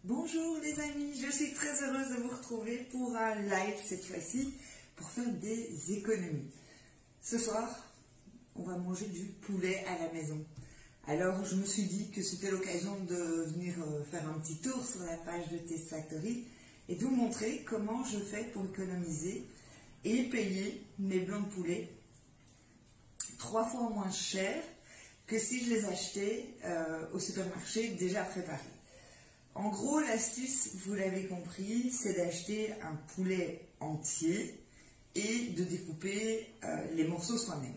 Bonjour les amis, je suis très heureuse de vous retrouver pour un live cette fois-ci pour faire des économies. Ce soir, on va manger du poulet à la maison. Alors je me suis dit que c'était l'occasion de venir faire un petit tour sur la page de Taste Factory et de vous montrer comment je fais pour économiser et payer mes blancs de poulet 3 fois moins cher que si je les achetais au supermarché déjà préparés. En gros, l'astuce, vous l'avez compris, c'est d'acheter un poulet entier et de découper les morceaux soi-même.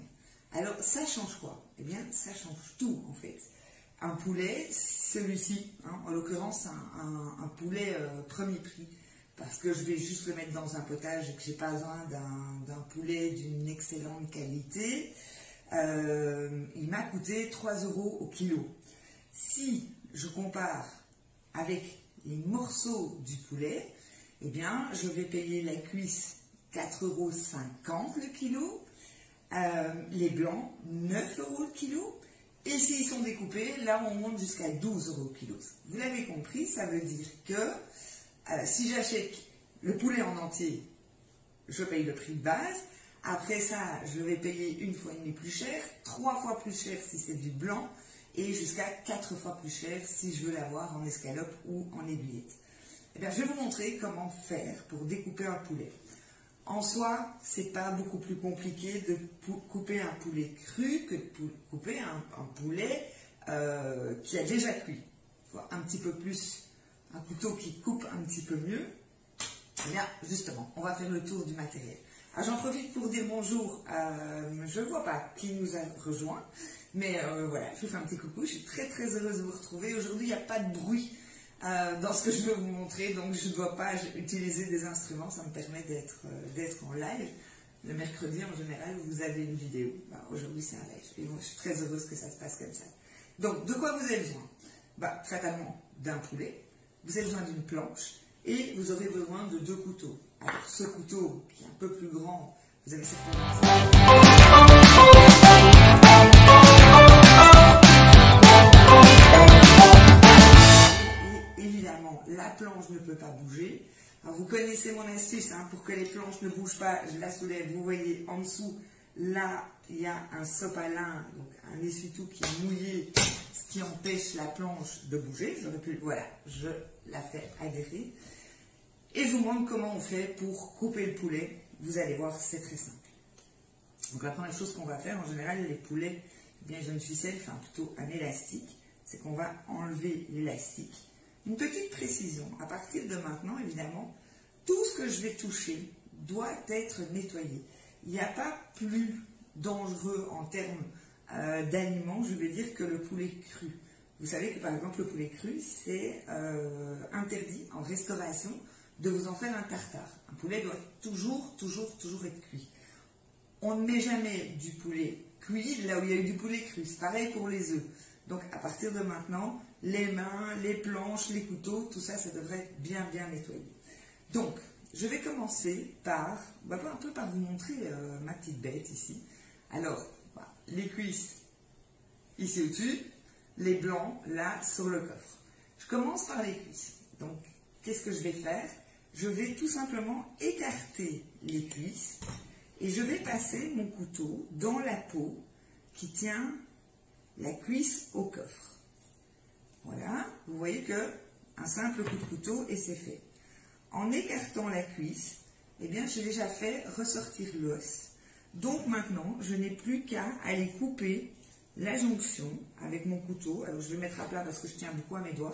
Alors, ça change quoi? Eh bien, ça change tout, en fait. Un poulet, celui-ci, en l'occurrence, un poulet premier prix, parce que je vais juste le mettre dans un potage et que je n'ai pas besoin d'un poulet d'une excellente qualité, il m'a coûté 3 € au kilo. Si je compare avec les morceaux du poulet, eh bien, je vais payer la cuisse 4,50 € le kilo, les blancs 9 € le kilo, et s'ils sont découpés, là on monte jusqu'à 12 € le kilo. Vous l'avez compris, ça veut dire que si j'achète le poulet en entier, je paye le prix de base. Après ça, je vais payer 1,5 fois plus cher, 3 fois plus cher si c'est du blanc, et jusqu'à 4 fois plus cher si je veux l'avoir en escalope ou en aiguillette. Eh bien, je vais vous montrer comment faire pour découper un poulet. En soi, c'est pas beaucoup plus compliqué de couper un poulet cru que de couper un poulet qui a déjà cuit. Un petit peu plus, un couteau qui coupe un petit peu mieux. Eh bien, justement, on va faire le tour du matériel. J'en profite pour dire bonjour, je ne vois pas qui nous a rejoint, mais voilà, je vous fais un petit coucou, je suis très heureuse de vous retrouver. Aujourd'hui, il n'y a pas de bruit dans ce que je veux vous montrer, donc je ne dois pas utiliser des instruments, ça me permet d'être en live. Le mercredi, en général, vous avez une vidéo. Aujourd'hui, c'est un live, et moi, je suis très heureuse que ça se passe comme ça. Donc, de quoi vous avez besoin? Fatalement, d'un poulet, vous avez besoin d'une planche, et vous aurez besoin de 2 couteaux. Alors, ce couteau qui est un peu plus grand, vous avez certainement et évidemment, la planche ne peut pas bouger. Alors, vous connaissez mon astuce, pour que les planches ne bougent pas, je la soulève. Vous voyez en dessous, là, il y a un sopalin, donc un essuie-tout qui est mouillé, ce qui empêche la planche de bouger. J'aurais pu, voilà, je la fais adhérer. Et je vous montre comment on fait pour couper le poulet. Vous allez voir, c'est très simple. Donc la première chose qu'on va faire, en général, les poulets, eh bien, ils ont une ficelle, enfin plutôt un élastique. C'est qu'on va enlever l'élastique. Une petite précision, à partir de maintenant, évidemment, tout ce que je vais toucher doit être nettoyé. Il n'y a pas plus dangereux en termes d'aliments, je vais dire, que le poulet cru. Vous savez que par exemple, le poulet cru, c'est interdit en restauration de vous en faire un tartare. Un poulet doit toujours être cuit. On ne met jamais du poulet cuit là où il y a eu du poulet cru. C'est pareil pour les œufs. Donc à partir de maintenant, les mains, les planches, les couteaux, tout ça, ça devrait être bien nettoyé. Donc, je vais commencer par, un peu par vous montrer ma petite bête ici. Alors, les cuisses ici au-dessus, les blancs là sur le coffre. Je commence par les cuisses. Donc, qu'est-ce que je vais faire? Je vais tout simplement écarter les cuisses et je vais passer mon couteau dans la peau qui tient la cuisse au coffre. Voilà, vous voyez que un simple coup de couteau et c'est fait. En écartant la cuisse, eh bien j'ai déjà fait ressortir l'os. Donc maintenant, je n'ai plus qu'à aller couper la jonction avec mon couteau. Alors je vais mettre à plat parce que je tiens beaucoup à mes doigts.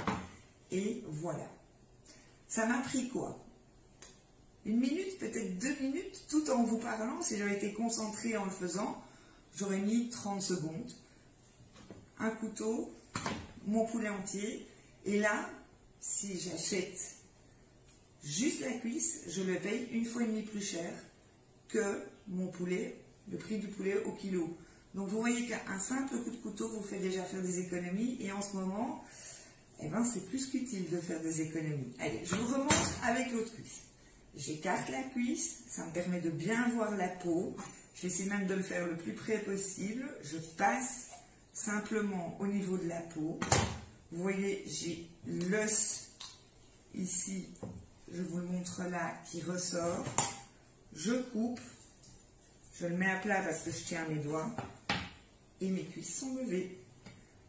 Et voilà. Ça m'a pris quoi? 1 minute, peut-être 2 minutes, tout en vous parlant. Si j'avais été concentrée en le faisant, j'aurais mis 30 secondes. Un couteau, mon poulet entier. Et là, si j'achète juste la cuisse, je le paye 1,5 fois plus cher que mon poulet, le prix du poulet au kilo. Donc vous voyez qu'un simple coup de couteau vous fait déjà faire des économies. Et en ce moment, eh ben, c'est plus qu'utile de faire des économies. Allez, je vous remonte avec l'autre cuisse. J'écarte la cuisse, ça me permet de bien voir la peau. Je vais essayer même de le faire le plus près possible. Je passe simplement au niveau de la peau. Vous voyez, j'ai l'os ici, je vous le montre là, qui ressort. Je coupe, je le mets à plat parce que je tiens mes doigts et mes cuisses sont levées.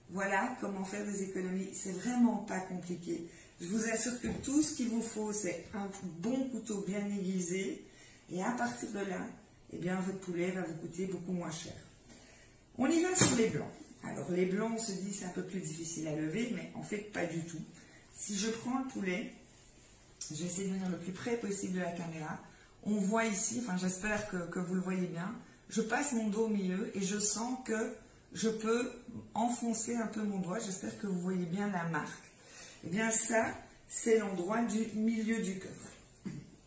Voilà comment faire des économies. C'est vraiment pas compliqué. Je vous assure que tout ce qu'il vous faut, c'est un bon couteau bien aiguisé. Et à partir de là, eh bien, votre poulet va vous coûter beaucoup moins cher. On y va sur les blancs. Alors, les blancs, on se dit c'est un peu plus difficile à lever, mais en fait, pas du tout. Si je prends le poulet, je vais essayer de venir le plus près possible de la caméra. On voit ici, enfin j'espère que vous le voyez bien, je passe mon dos au milieu et je sens que je peux enfoncer un peu mon doigt. J'espère que vous voyez bien la marque. Eh bien ça, c'est l'endroit du milieu du coffre.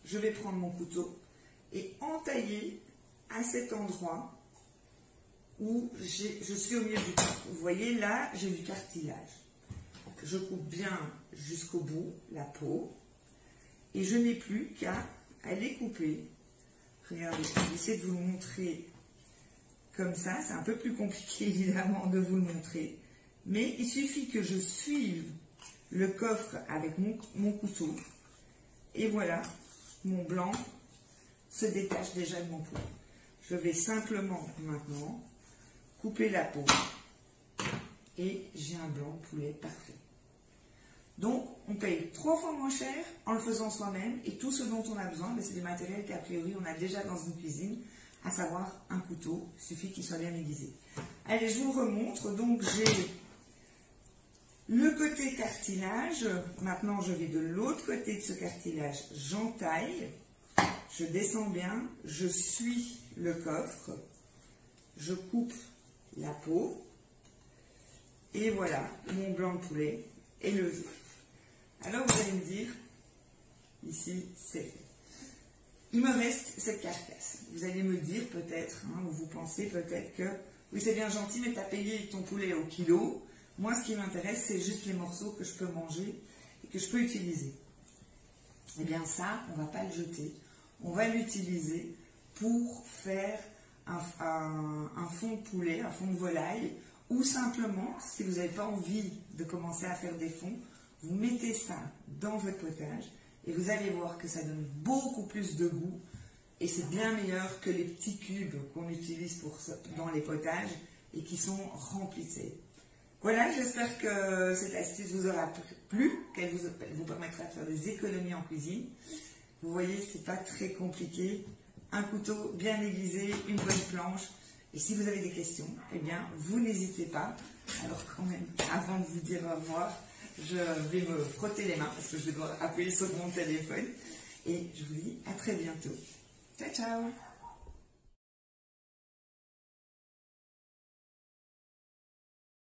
Je vais prendre mon couteau et entailler à cet endroit où je suis au milieu du coffre. Vous voyez là, j'ai du cartilage. Je coupe bien jusqu'au bout la peau et je n'ai plus qu'à aller couper. Regardez, je vais essayer de vous le montrer comme ça. C'est un peu plus compliqué évidemment de vous le montrer, mais il suffit que je suive le coffre avec mon couteau et voilà, mon blanc se détache déjà de mon poulet. Je vais simplement maintenant couper la peau et j'ai un blanc de poulet parfait. Donc, on paye 3 fois moins cher en le faisant soi-même et tout ce dont on a besoin, c'est du matériel qu'a priori on a déjà dans une cuisine, à savoir un couteau, il suffit qu'il soit bien aiguisé. Allez, je vous remontre. Donc, j'ai le côté cartilage. Maintenant, je vais de l'autre côté de ce cartilage, j'entaille, je descends bien, je suis le coffre, je coupe la peau et voilà, mon blanc de poulet est levé. Alors vous allez me dire, ici c'est fait. Il me reste cette carcasse. Vous allez me dire peut-être, ou vous pensez peut-être que, oui c'est bien gentil, mais tu as payé ton poulet au kilo. Moi ce qui m'intéresse, c'est juste les morceaux que je peux manger et que je peux utiliser. Eh bien ça, on ne va pas le jeter. On va l'utiliser pour faire un fond de poulet, un fond de volaille, ou simplement, si vous n'avez pas envie de commencer à faire des fonds, vous mettez ça dans votre potage et vous allez voir que ça donne beaucoup plus de goût et c'est bien meilleur que les petits cubes qu'on utilise dans les potages et qui sont remplis de sel. Voilà, j'espère que cette astuce vous aura plu, qu'elle vous permettra de faire des économies en cuisine. Vous voyez, c'est pas très compliqué. Un couteau bien aiguisé, une bonne planche. Et si vous avez des questions, eh bien, vous n'hésitez pas. Alors quand même, avant de vous dire au revoir, je vais me frotter les mains parce que je vais devoir appuyer sur mon téléphone. Et je vous dis à très bientôt. Ciao, ciao!